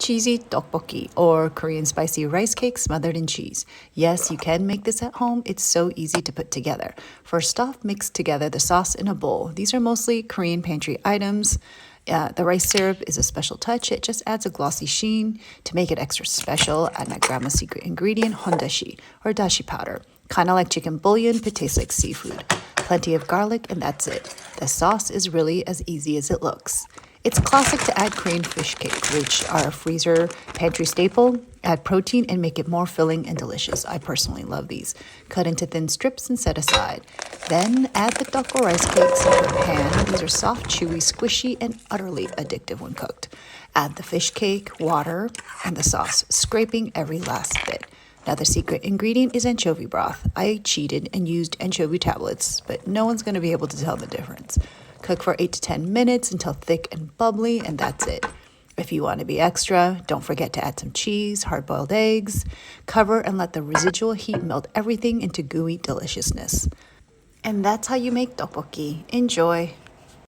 cheesy tteokbokki, or Korean spicy rice cake smothered in cheese. Yes, you can make this at home. It's so easy to put together. First off, mix together the sauce in a bowl. These are mostly Korean pantry items. The rice syrup is a special touch. It just adds a glossy sheen. To make it extra special, add my grandma's secret ingredient, hondashi, or dashi powder. Kind of like chicken bouillon, but tastes like seafood. Plenty of garlic, and that's it. The sauce is really as easy as it looks. It's classic to add Korean fish cake, which are a freezer pantry staple. Add protein and make it more filling and delicious. I personally love these. Cut into thin strips and set aside. Then add the duck or rice cakes into a pan. These are soft, chewy, squishy, and utterly addictive when cooked. Add the fish cake, water, and the sauce, scraping every last bit. Another secret ingredient is anchovy broth. I cheated and used anchovy tablets, but no one's going to be able to tell the difference. Cook for 8 to 10 minutes until thick and bubbly, and that's it. If you want to be extra, don't forget to add some cheese, hard-boiled eggs. Cover and let the residual heat melt everything into gooey deliciousness. And that's how you make tteokbokki. Enjoy!